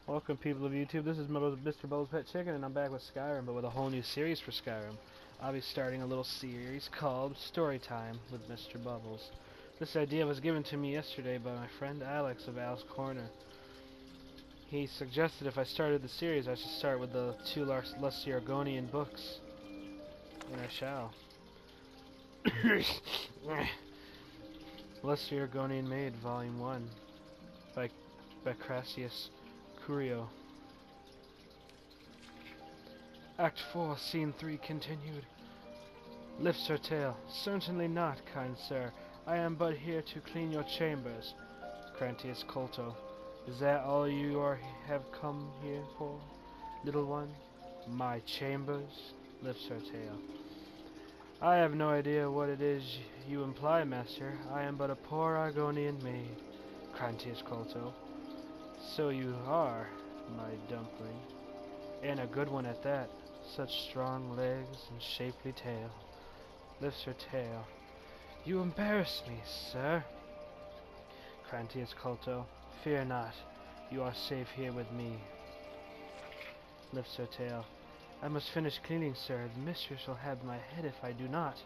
Welcome, people of YouTube. This is MrBubbles Pet Chicken, and I'm back with Skyrim, but with a whole new series for Skyrim. I'll be starting a little series called Storytime with Mr. Bubbles. This idea was given to me yesterday by my friend Alex of Al's Corner. He suggested if I started the series, I should start with the two Argonian books, and I shall. Argonian Maid, Volume 1, by Cassius Curio. Act 4, Scene 3 continued. Lifts her tail. Certainly not, kind sir. I am but here to clean your chambers. Crantius Colto. Is that all you have come here for, little one? My chambers? Lifts her tail. I have no idea what it is you imply, master. I am but a poor Argonian maid. Crantius Colto. So you are, my dumpling. And a good one at that. Such strong legs and shapely tail. Lifts her tail. You embarrass me, sir. Crantius Colto. Fear not. You are safe here with me. Lifts her tail. I must finish cleaning, sir. The mistress will have my head if I do not.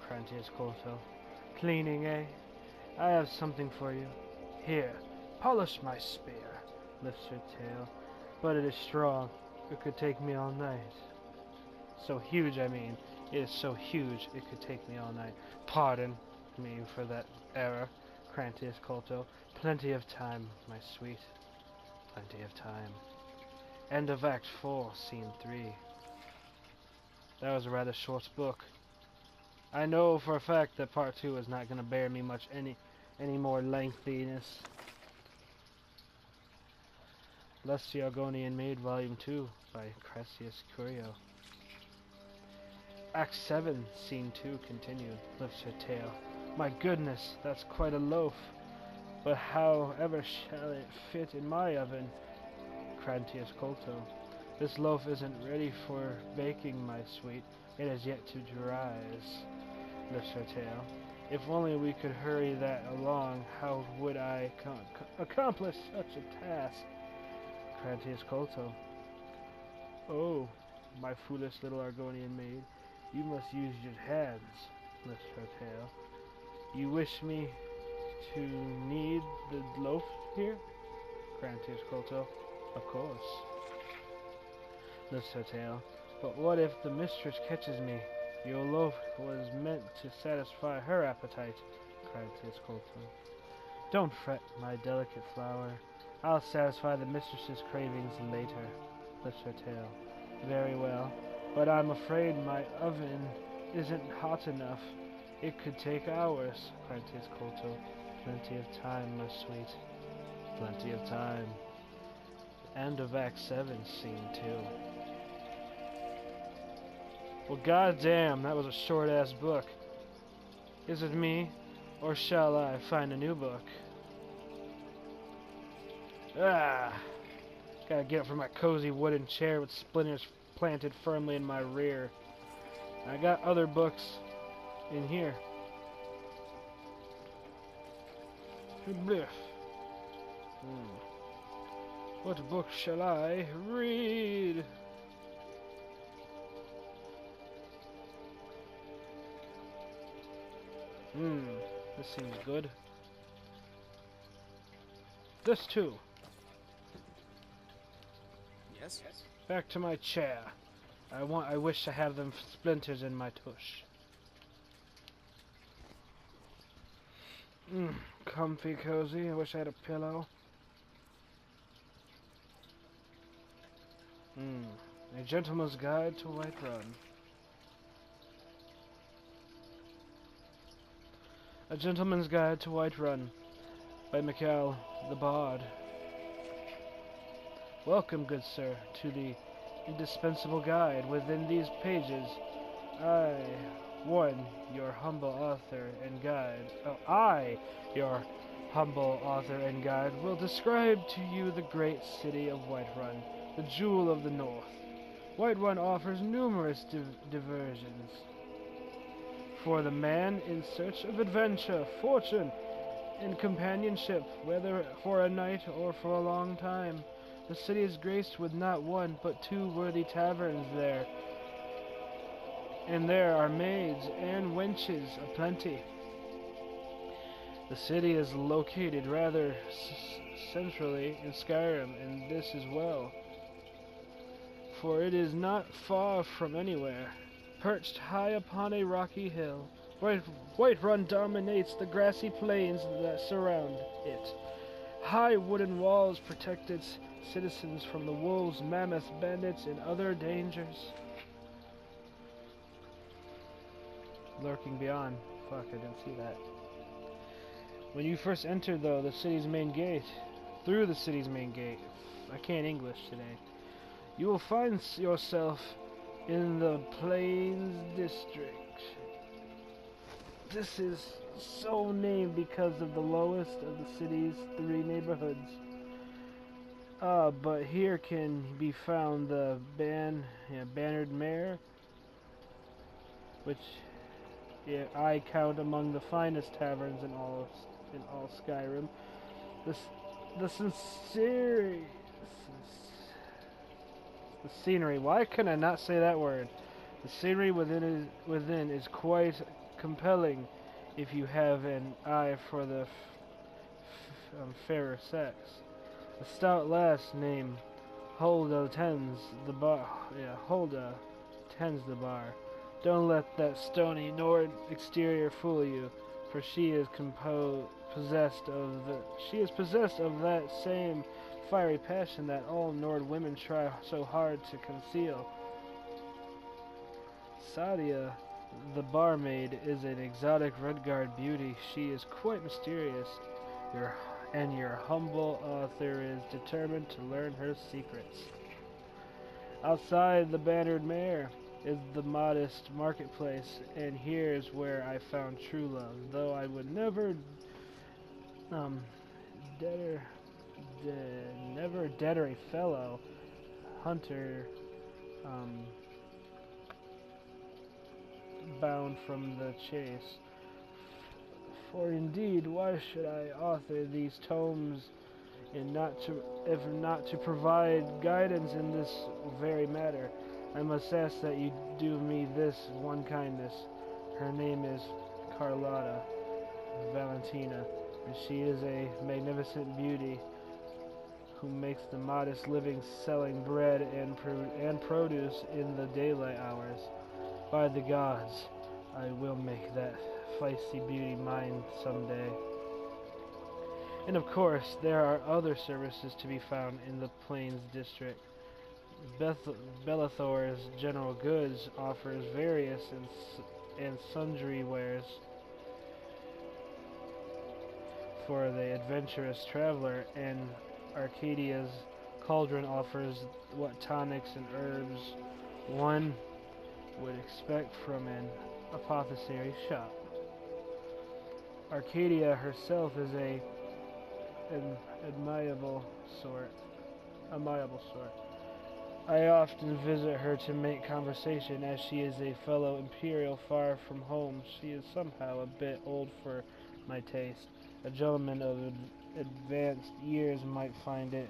Crantius Colto. Cleaning, eh? I have something for you. Here, polish my spear. Lifts her tail. But it is strong. It could take me all night. So huge, I mean. It is so huge, it could take me all night. Pardon me for that error, Crantius Colto. Plenty of time, my sweet. Plenty of time. End of Act 4, Scene 3. That was a rather short book. I know for a fact that Part 2 is not going to bear me much any more lengthiness. Argonian Maid, Volume 2, by Cassius Curio. Act 7, Scene 2 continued. Lifts her tail. My goodness, that's quite a loaf. But however shall it fit in my oven? Crantius Colto. This loaf isn't ready for baking, my sweet. It has yet to rise. Lifts her tail. If only we could hurry that along, how would I accomplish such a task? Crantius Colto. Oh, my foolish little Argonian maid, you must use your hands. Lifts her tail. You wish me to knead the loaf here? Crantius Colto. Of course. Lifts her tail. But what if the mistress catches me? Your loaf was meant to satisfy her appetite. Crantius Colto. Don't fret, my delicate flower. I'll satisfy the mistress's cravings later. Lifts her tail. Very well, but I'm afraid my oven isn't hot enough. It could take hours. Crantius Colto. Plenty of time, my sweet. Plenty of time. End of Act 7, Scene 2. Well, goddamn, that was a short-ass book. Is it me, or shall I find a new book? Ah! Gotta get up from my cozy wooden chair with splinters planted firmly in my rear. I got other books in here. Bliff. What book shall I read? This seems good. This too. Yes? Back to my chair. I wish to have them splinters in my tush. Comfy, cozy. I wish I had a pillow. A Gentleman's Guide to Whiterun. A Gentleman's Guide to Whiterun by Mikhail the Bard. Welcome, good sir, to the indispensable guide. Within these pages, your humble author and guide, will describe to you the great city of Whiterun, the jewel of the north. Whiterun offers numerous diversions for the man in search of adventure, fortune, and companionship, whether for a night or for a long time. The city is graced with not one, but two worthy taverns there, and there are maids and wenches aplenty. The city is located rather centrally in Skyrim, and this as well, for it is not far from anywhere. Perched high upon a rocky hill, Whiterun dominates the grassy plains that surround it. High wooden walls protect its citizens from the wolves, mammoths, bandits, and other dangers lurking beyond. Fuck, I didn't see that. When you first enter, though, through the city's main gate, I can't English today, you will find yourself in the Plains District. This is so named because of the lowest of the city's three neighborhoods. But here can be found the Bannered Mare, which I count among the finest taverns in all Skyrim. The scenery. Why can I not say that word? The scenery within is quite compelling if you have an eye for the fairer sex. A stout lass named Hulda tends the bar. Hulda tends the bar. Don't let that stony Nord exterior fool you, for she is possessed of that same fiery passion that all Nord women try so hard to conceal. Sadia, the barmaid, is an exotic Redguard beauty. She is quite mysterious, and your humble author is determined to learn her secrets. Outside the Bannered Mare is the modest marketplace, and here's where I found true love, though I would never deter a fellow hunter bound from the chase. For indeed, why should I author these tomes if not to provide guidance in this very matter? I must ask that you do me this one kindness. Her name is Carlotta Valentina, and she is a magnificent beauty who makes the modest living selling bread and produce in the daylight hours. By the gods, I will make that feisty beauty mine someday. And of course, there are other services to be found in the Plains District. Bellathor's General Goods offers various and sundry wares for the adventurous traveler, and Arcadia's Cauldron offers what tonics and herbs one would expect from an apothecary shop. Arcadia herself is an amiable sort. I often visit her to make conversation, as she is a fellow Imperial far from home. She is somehow a bit old for my taste. A gentleman of advanced years might find it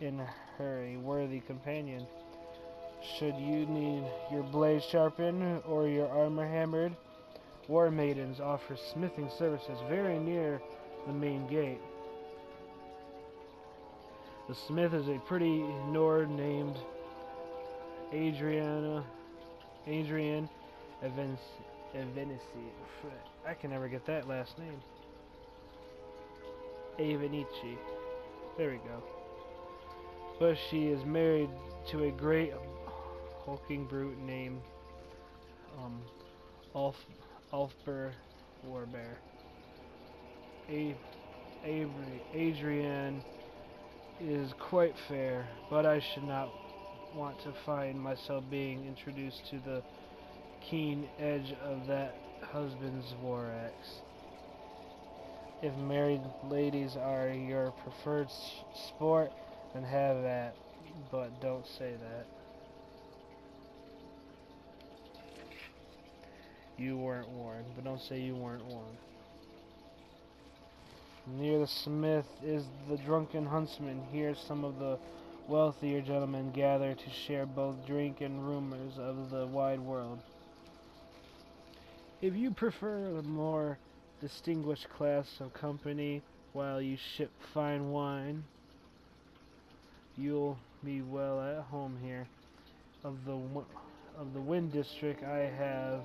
in her a worthy companion. Should you need your blade sharpened or your armor hammered, War Maidens offer smithing services very near the main gate. The smith is a pretty Nord named Adrian Evenici. I can never get that last name. Evenici. There we go. But she is married to a great hulking brute named Ulfber Warbear. Adrian is quite fair, but I should not want to find myself being introduced to the keen edge of that husband's war axe. If married ladies are your preferred sport, then have that, but don't say that. You weren't warned, but don't say you weren't warned. Near the smith is the drunken huntsman. Here some of the wealthier gentlemen gather to share both drink and rumors of the wide world. If you prefer a more distinguished class of company while you ship fine wine, you'll be well at home here. Of the Wind District, I have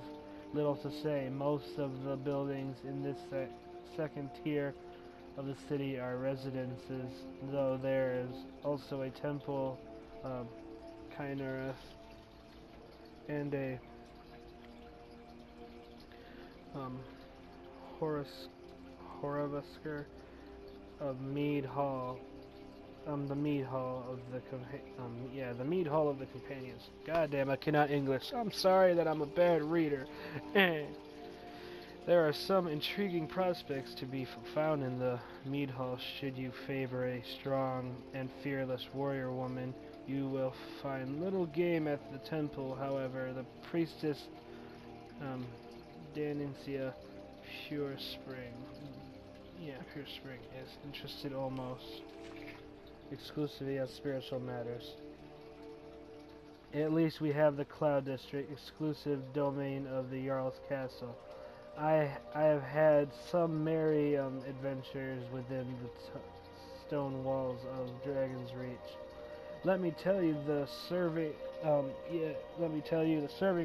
little to say. Most of the buildings in this second tier of the city are residences, though there is also a temple of Kynareth and a Horavasker of Mead Hall. The Mead Hall of the Mead Hall of the Companions. Goddamn, I cannot English. I'm sorry that I'm a bad reader. There are some intriguing prospects to be found in the Mead Hall. Should you favor a strong and fearless warrior woman, you will find little game at the temple. However, the priestess Danencia Pure Spring is interested almost exclusively on spiritual matters. At least we have the Cloud District, exclusive domain of the Jarl's Castle. I have had some merry adventures within the stone walls of Dragon's Reach. Let me tell you, the serving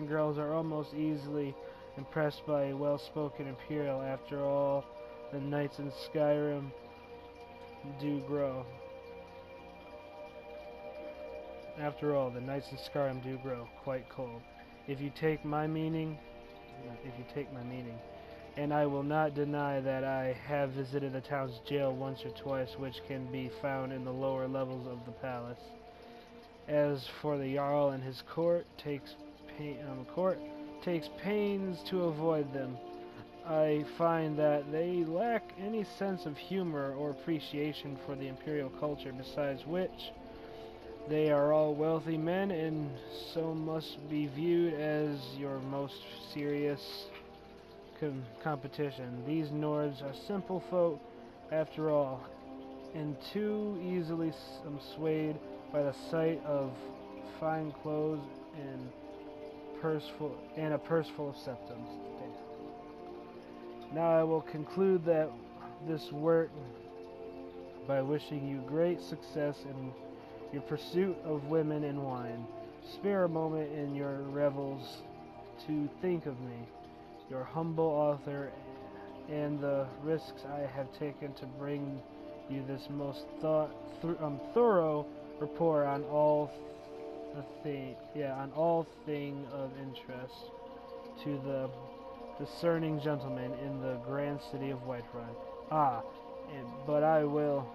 girls are almost easily impressed by a well-spoken Imperial. After all, the knights in Skyrim do grow. Quite cold. If you take my meaning, and I will not deny that I have visited the town's jail once or twice, which can be found in the lower levels of the palace. As for the Jarl and his court takes pains to avoid them. I find that they lack any sense of humor or appreciation for the Imperial culture, besides which they are all wealthy men, and so must be viewed as your most serious competition. These Nords are simple folk, after all, and too easily swayed by the sight of fine clothes and a purse full of septums. Now I will conclude this work by wishing you great success in your pursuit of women and wine. Spare a moment in your revels to think of me, your humble author, and the risks I have taken to bring you this most thorough report on all thing of interest to the discerning gentleman in the grand city of Whiterun. But I will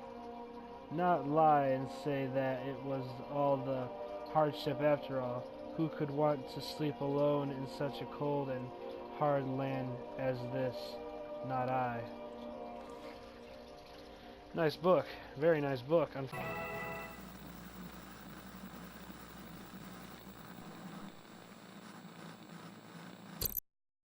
not lie and say that it was all the hardship after all. Who could want to sleep alone in such a cold and hard land as this? Not I. Nice book. Very nice book.